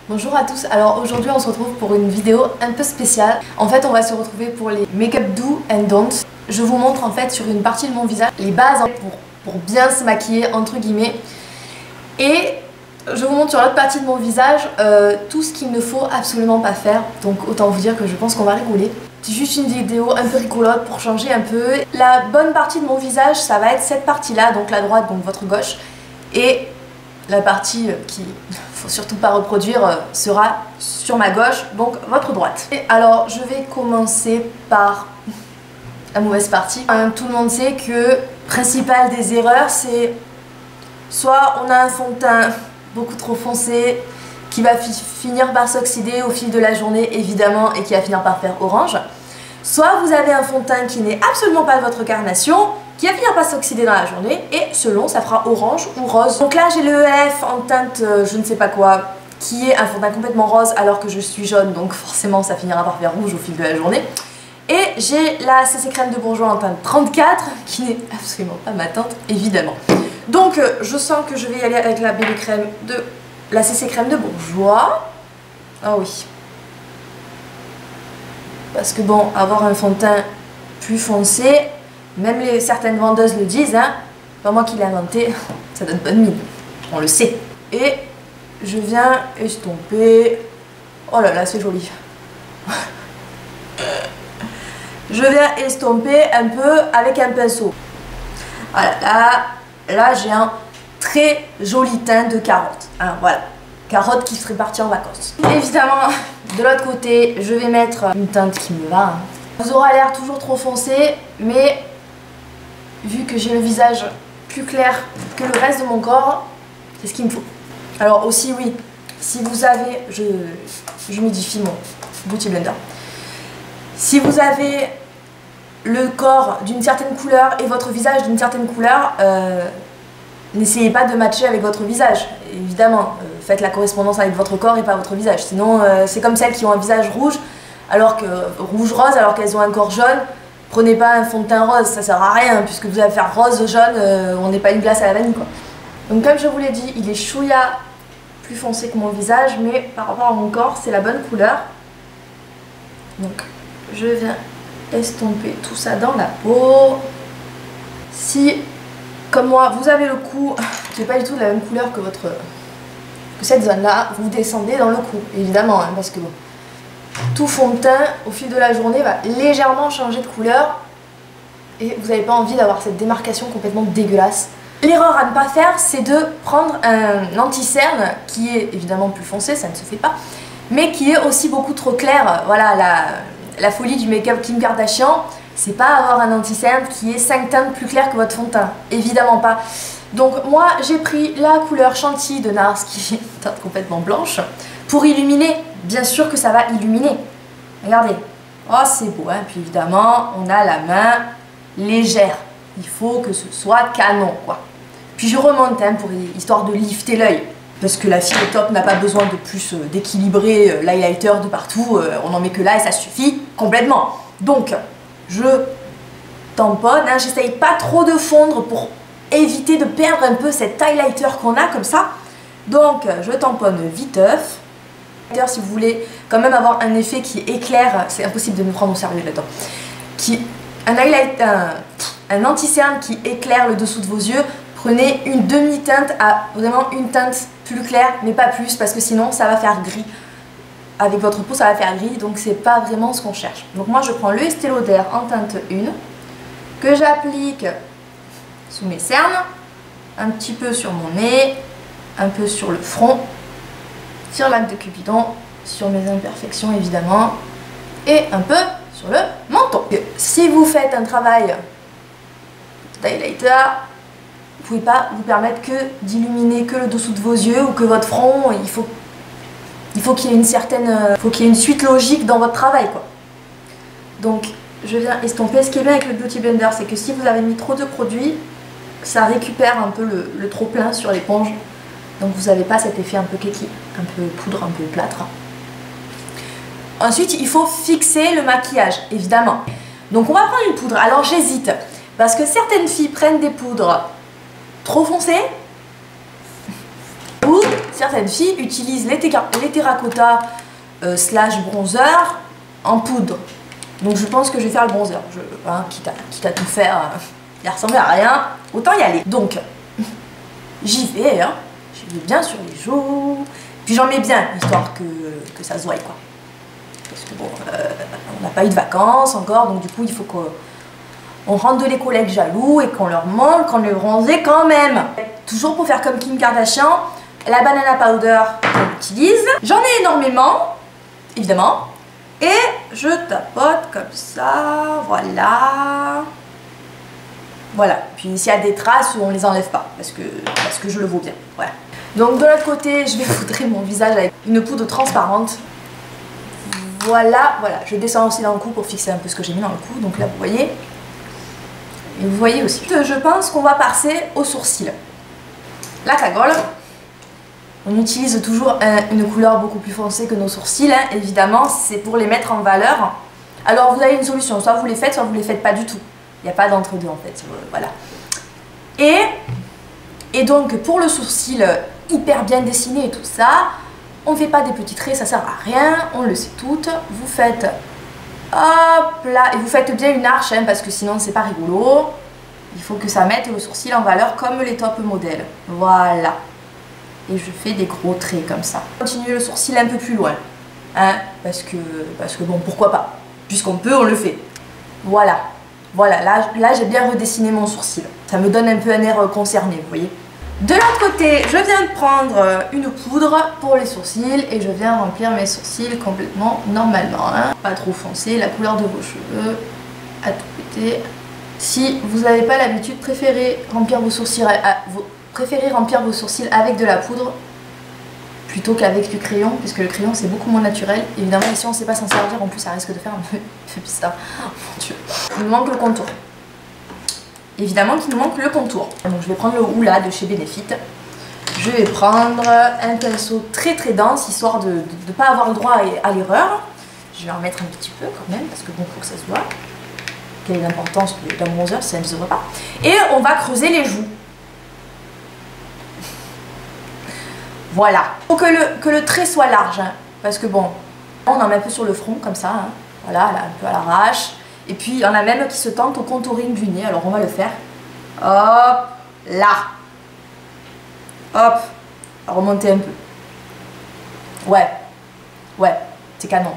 Bonjour à tous, alors aujourd'hui on se retrouve pour une vidéo un peu spéciale. En fait on va se retrouver pour les make-up do and don't. Je vous montre en fait sur une partie de mon visage les bases pour bien se maquiller entre guillemets. Et je vous montre sur l'autre partie de mon visage tout ce qu'il ne faut absolument pas faire. Donc autant vous dire que je pense qu'on va rigoler. C'est juste une vidéo un peu rigolote pour changer un peu. La bonne partie de mon visage ça va être cette partie là, donc la droite, donc votre gauche. Et la partie qui faut surtout pas reproduire sera sur ma gauche, donc votre droite. Et alors je vais commencer par la mauvaise partie. Tout le monde sait que principale des erreurs c'est soit on a un fond de teint beaucoup trop foncé qui va finir par s'oxyder au fil de la journée évidemment et qui va finir par faire orange, soit vous avez un fond de teint qui n'est absolument pas de votre carnation qui va finir par s'oxyder dans la journée et selon ça fera orange ou rose. Donc là j'ai le EF en teinte je ne sais pas quoi qui est un fond de teint complètement rose alors que je suis jaune, donc forcément ça finira par faire rouge au fil de la journée. Et j'ai la CC crème de Bourjois en teinte 34 qui n'est absolument pas ma teinte évidemment. Donc je sens que je vais y aller avec la BB crème de la CC crème de Bourjois. Ah oui. Parce que bon, avoir un fond de teint plus foncé, même certaines vendeuses le disent, hein, pas moi qui l'ai inventé, ça donne pas de mine, on le sait. Et je viens estomper, oh là là c'est joli. Je viens estomper un peu avec un pinceau. Voilà, là j'ai un très joli teint de carotte, hein, voilà. Carotte qui serait partie en vacances. Évidemment, de l'autre côté, je vais mettre une teinte qui me va. Hein. Vous aurez l'air toujours trop foncé, mais vu que j'ai le visage plus clair que le reste de mon corps, c'est ce qu'il me faut. Alors aussi oui, si vous avez, je modifie mon Beauty Blender. Si vous avez le corps d'une certaine couleur et votre visage d'une certaine couleur, n'essayez pas de matcher avec votre visage. Évidemment, faites la correspondance avec votre corps et pas votre visage. Sinon, c'est comme celles qui ont un visage rouge, alors que rouge-rose, alors qu'elles ont un corps jaune. Prenez pas un fond de teint rose, ça sert à rien, puisque vous allez faire rose, jaune, on n'est pas une glace à la vanille quoi. Donc comme je vous l'ai dit, il est chouïa plus foncé que mon visage, mais par rapport à mon corps, c'est la bonne couleur. Donc je viens estomper tout ça dans la peau. Si, comme moi, vous avez le cou qui n'est pas du tout de la même couleur que cette zone-là, vous descendez dans le cou, évidemment, hein, parce que bon, tout fond de teint au fil de la journée va légèrement changer de couleur et vous n'avez pas envie d'avoir cette démarcation complètement dégueulasse. L'erreur à ne pas faire, c'est de prendre un anti-cerne qui est évidemment plus foncé, ça ne se fait pas, mais qui est aussi beaucoup trop clair. Voilà, la folie du make-up Kim Kardashian, c'est pas avoir un anti-cerne qui est 5 teintes plus clair que votre fond de teint, évidemment pas. Donc moi j'ai pris la couleur Chantilly de NARS qui est une teinte complètement blanche pour illuminer. Bien sûr que ça va illuminer. Regardez. Oh, c'est beau, hein. Puis évidemment, on a la main légère. Il faut que ce soit canon, quoi. Puis je remonte, hein, histoire de lifter l'œil. Parce que la fille au top n'a pas besoin de plus d'équilibrer l'highlighter de partout. On n'en met que là et ça suffit complètement. Donc, je tamponne. Hein. J'essaye pas trop de fondre pour éviter de perdre un peu cet highlighter qu'on a comme ça. Donc, je tamponne viteuf. Si vous voulez quand même avoir un effet qui éclaire, c'est impossible de me prendre au sérieux là-dedans, un anti-cerne qui éclaire le dessous de vos yeux, prenez une demi-teinte à vraiment une teinte plus claire, mais pas plus, parce que sinon ça va faire gris. Avec votre peau ça va faire gris, donc c'est pas vraiment ce qu'on cherche. Donc moi je prends le Estée Lauder en teinte 1, que j'applique sous mes cernes, un petit peu sur mon nez, un peu sur le front, sur l'arc de Cupidon, sur mes imperfections évidemment, et un peu sur le menton. Si vous faites un travail d'highlighter, vous ne pouvez pas vous permettre que d'illuminer que le dessous de vos yeux ou que votre front, il faut qu'il y ait une certaine, faut qu'il y ait une suite logique dans votre travail quoi. Donc je viens estomper. Ce qui est bien avec le Beauty Blender, c'est que si vous avez mis trop de produits, ça récupère un peu le trop plein sur l'éponge. Donc vous n'avez pas cet effet un peu keki, un peu poudre, un peu plâtre. Ensuite, il faut fixer le maquillage, évidemment. Donc on va prendre une poudre. Alors j'hésite, parce que certaines filles prennent des poudres trop foncées ou certaines filles utilisent les terracotta slash bronzer en poudre. Donc je pense que je vais faire le bronzer. Quitte à tout faire, il ressemble à rien, autant y aller. Donc j'y vais, hein. J'y vais bien sur les joues. Puis j'en mets bien, histoire que ça se voie, quoi. Parce que bon, on n'a pas eu de vacances encore, donc du coup il faut qu'on rende les collègues jaloux et qu'on leur montre qu'on est bronzé quand même. Toujours pour faire comme Kim Kardashian, la banana powder qu'on utilise. J'en ai énormément, évidemment. Et je tapote comme ça, voilà. Voilà, puis s'il y a des traces, on les enlève pas, parce que je le vaux bien, voilà. Donc de l'autre côté, je vais poudrer mon visage avec une poudre transparente. Voilà, voilà, je descends aussi dans le cou pour fixer un peu ce que j'ai mis dans le cou, donc là vous voyez. Et vous voyez aussi. Je pense qu'on va passer aux sourcils. La cagole. On utilise toujours une couleur beaucoup plus foncée que nos sourcils, hein. Évidemment, c'est pour les mettre en valeur. Alors vous avez une solution, soit vous les faites pas du tout. Il n'y a pas d'entre-deux en fait, voilà. Et donc pour le sourcil hyper bien dessiné et tout ça, on ne fait pas des petits traits, ça sert à rien, on le sait toutes. Vous faites, hop là, et vous faites bien une arche, hein, parce que sinon c'est pas rigolo. Il faut que ça mette le sourcil en valeur comme les top modèles, voilà. Et je fais des gros traits comme ça. Continuez le sourcil un peu plus loin, hein, parce que bon, pourquoi pas, puisqu'on peut, on le fait. Voilà. Voilà, là j'ai bien redessiné mon sourcil. Ça me donne un peu un air concerné, vous voyez. De l'autre côté, je viens de prendre une poudre pour les sourcils et je viens remplir mes sourcils complètement normalement, hein. Pas trop foncé, la couleur de vos cheveux, à tout côté. Si vous n'avez pas l'habitude, préférez remplir vos sourcils avec de la poudre plutôt qu'avec du crayon, puisque le crayon c'est beaucoup moins naturel. Évidemment, si on ne sait pas s'en servir, en plus ça risque de faire un peu bizarre. Oh mon Dieu. Il nous manque le contour. Évidemment qu'il nous manque le contour. Donc je vais prendre le Hoola de chez Benefit. Je vais prendre un pinceau très très dense, histoire de ne pas avoir le droit à l'erreur. Je vais en mettre un petit peu quand même, parce que bon, faut que ça se voit. Quelle est l'importance d'un bronzer si ça ne se voit pas. Et on va creuser les joues. Voilà. Il faut que le trait soit large, hein, parce que bon, on en met un peu sur le front comme ça, hein. Voilà, là, un peu à l'arrache. Et puis il y en a même qui se tentent au contouring du nez, alors on va le faire. Hop, là. Hop, remonter un peu. Ouais, c'est canon.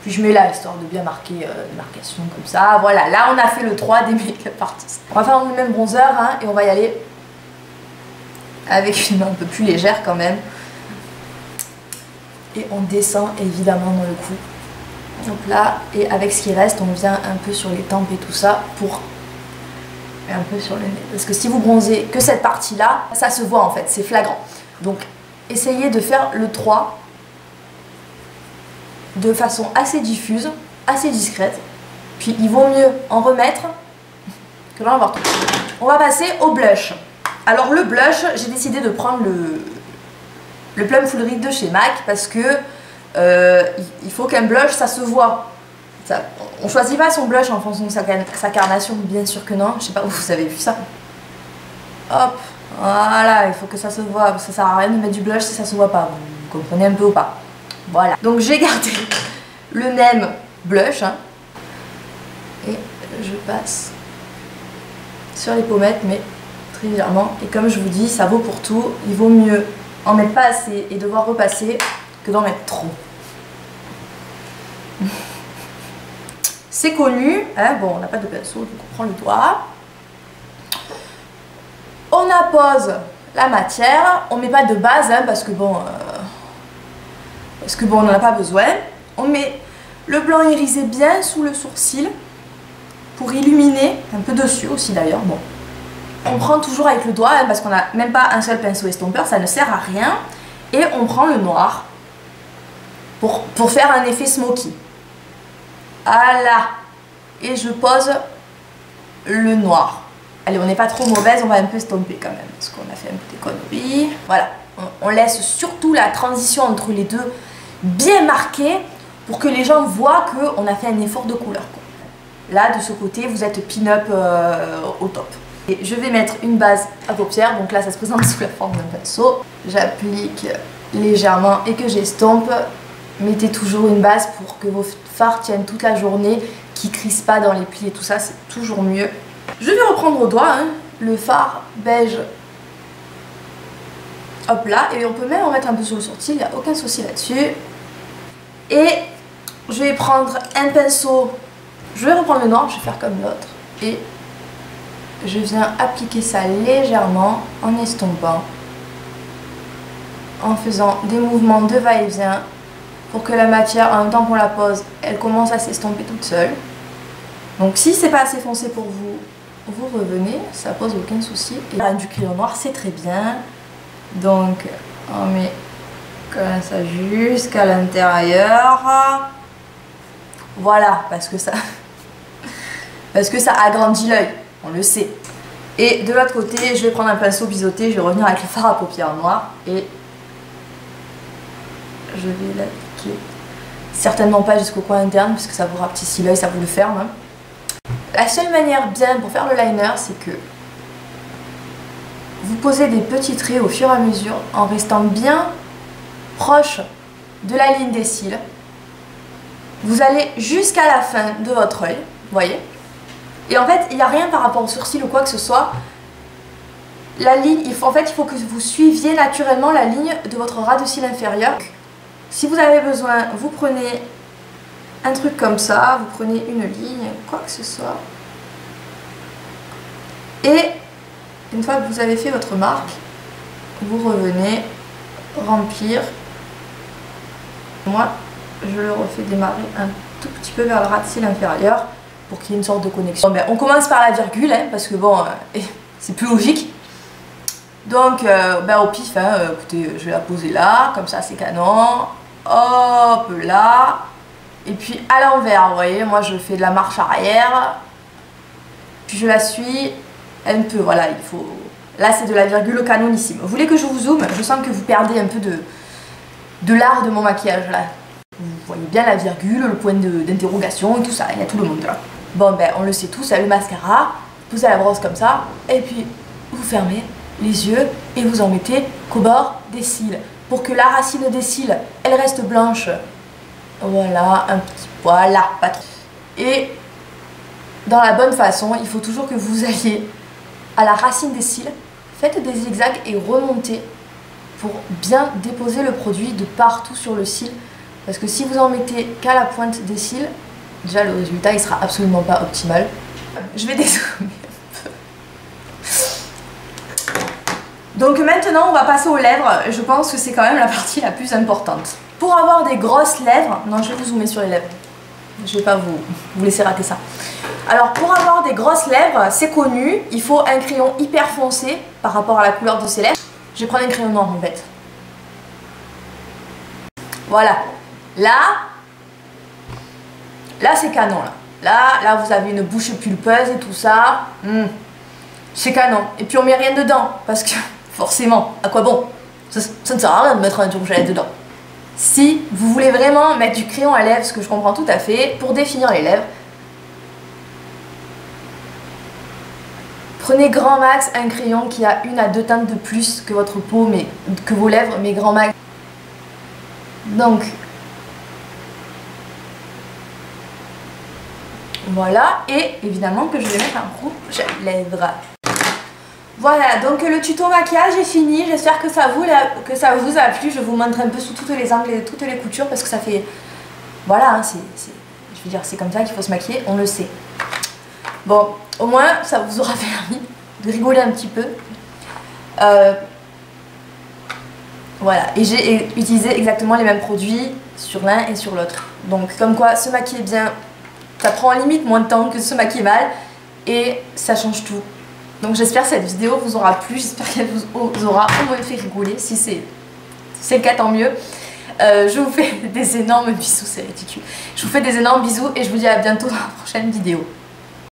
Puis je mets là, histoire de bien marquer les marcations comme ça. Voilà, là on a fait le 3 des make-up artistes. On va faire le même bronzer, hein, et on va y aller avec une main un peu plus légère quand même. Et on descend évidemment dans le cou. Donc là, et avec ce qui reste, on vient un peu sur les tempes et tout ça pour un peu sur le nez. Parce que si vous bronzez que cette partie-là, ça se voit en fait, c'est flagrant. Donc essayez de faire le 3 de façon assez diffuse, assez discrète. Puis il vaut mieux en remettre que d'en avoir tout. On va passer au blush. Alors le blush, j'ai décidé de prendre le Plum Foolery de chez MAC parce que il faut qu'un blush ça se voit. On choisit pas son blush en fonction de sa carnation, bien sûr que non. Je sais pas, vous avez vu ça. Hop, voilà, il faut que ça se voit. Ça sert à rien de mettre du blush si ça se voit pas. Vous comprenez un peu ou pas? Voilà. Donc j'ai gardé le même blush, hein, et je passe sur les pommettes, mais très légèrement. Et comme je vous dis, ça vaut pour tout. Il vaut mieux en mettre pas assez et devoir repasser que d'en mettre trop. C'est connu, hein. Bon, on n'a pas de pinceau, donc on prend le doigt. On appose la matière, on met pas de base, hein, parce que bon, on n'en a pas besoin. On met le blanc irisé bien sous le sourcil pour illuminer, un peu dessus aussi d'ailleurs. Bon, on prend toujours avec le doigt, hein, parce qu'on n'a même pas un seul pinceau estompeur, ça ne sert à rien. Et on prend le noir pour faire un effet smoky. Voilà. Et je pose le noir. Allez, on n'est pas trop mauvaise, on va un peu estomper quand même, parce qu'on a fait un peu des conneries. Voilà. On laisse surtout la transition entre les deux bien marquée pour que les gens voient qu'on a fait un effort de couleur. Là, de ce côté, vous êtes pin-up au top. Et je vais mettre une base à paupières, donc là ça se présente sous la forme d'un pinceau. J'applique légèrement et que j'estompe. Mettez toujours une base pour que vos fards tiennent toute la journée, qui crissent pas dans les plis et tout ça, c'est toujours mieux. Je vais reprendre au doigt hein, le fard beige. Hop là, et on peut même en mettre un peu sur le sourcil, il n'y a aucun souci là-dessus. Et je vais prendre un pinceau, je vais reprendre le noir, je vais faire comme l'autre. Et je viens appliquer ça légèrement en estompant, en faisant des mouvements de va-et-vient pour que la matière, en même temps qu'on la pose, elle commence à s'estomper toute seule. Donc si c'est pas assez foncé pour vous, vous revenez, ça pose aucun souci. Et du crayon noir, c'est très bien. Donc on met comme ça jusqu'à l'intérieur. Voilà, parce que ça agrandit l'œil, on le sait. Et de l'autre côté, je vais prendre un pinceau biseauté, je vais revenir avec le fard à paupières noir et je vais l'appliquer. Certainement pas jusqu'au coin interne, puisque ça vous rapetit l'œil, ça vous le ferme. Hein. La seule manière bien pour faire le liner, c'est que vous posez des petits traits au fur et à mesure en restant bien proche de la ligne des cils. Vous allez jusqu'à la fin de votre œil, vous voyez. Et en fait, il n'y a rien par rapport au sourcil ou quoi que ce soit. La ligne, il faut que vous suiviez naturellement la ligne de votre ras de cils inférieur. Si vous avez besoin, vous prenez un truc comme ça, vous prenez une ligne, quoi que ce soit. Et une fois que vous avez fait votre marque, vous revenez remplir. Moi, je le refais démarrer un tout petit peu vers le ras de cils inférieur pour qu'il y ait une sorte de connexion. Bon, ben, on commence par la virgule, hein, parce que bon, c'est plus logique. Donc, au pif, hein, écoutez, je vais la poser là, comme ça c'est canon. Hop là. Et puis à l'envers, vous voyez, moi je fais de la marche arrière. Puis je la suis un peu, voilà, il faut... Là c'est de la virgule canonissime. Vous voulez que je vous zoome? Je sens que vous perdez un peu de l'art de mon maquillage là. Vous voyez bien la virgule, le point d'interrogation et tout ça, il y a tout le monde là. Bon ben on le sait tous, c'est le mascara. Vous posez la brosse comme ça, et puis vous fermez les yeux et vous en mettez qu'au bord des cils. Pour que la racine des cils, elle reste blanche. Voilà, un petit poil, là, pas trop. Et dans la bonne façon, il faut toujours que vous alliez à la racine des cils, faites des zigzags et remontez pour bien déposer le produit de partout sur le cil. Parce que si vous en mettez qu'à la pointe des cils, déjà le résultat il sera absolument pas optimal. Je vais dézoomer un peu. Donc maintenant on va passer aux lèvres. Je pense que c'est quand même la partie la plus importante. Pour avoir des grosses lèvres, non je vais vous zoomer sur les lèvres. Je vais pas vous laisser rater ça. Alors pour avoir des grosses lèvres, c'est connu, il faut un crayon hyper foncé par rapport à la couleur de ses lèvres. Je vais prendre un crayon noir en fait. Voilà. Là c'est canon là. Là vous avez une bouche pulpeuse et tout ça. C'est canon. Et puis on met rien dedans parce que forcément, à quoi bon? Ça ne sert à rien de mettre un rouge à lèvres dedans. Si vous voulez vraiment mettre du crayon à lèvres, ce que je comprends tout à fait, pour définir les lèvres, prenez grand max un crayon qui a 1 à 2 teintes de plus que votre peau, mais que vos lèvres, mais grand max. Donc, voilà, et évidemment que je vais mettre un rouge à lèvres. Voilà, donc le tuto maquillage est fini, j'espère que ça vous a plu, je vous montre un peu sous tous les angles et toutes les coutures parce que ça fait... Voilà, hein, je veux dire, c'est comme ça qu'il faut se maquiller, on le sait. Bon, au moins ça vous aura permis de rigoler un petit peu. Voilà, et j'ai utilisé exactement les mêmes produits sur l'un et sur l'autre. Donc comme quoi, se maquiller bien, ça prend limite moins de temps que se maquiller mal et ça change tout. Donc j'espère que cette vidéo vous aura plu, j'espère qu'elle vous aura au moins fait rigoler. Si c'est le cas, tant mieux. Je vous fais des énormes bisous, c'est ridicule. Je vous fais des énormes bisous et je vous dis à bientôt dans la prochaine vidéo.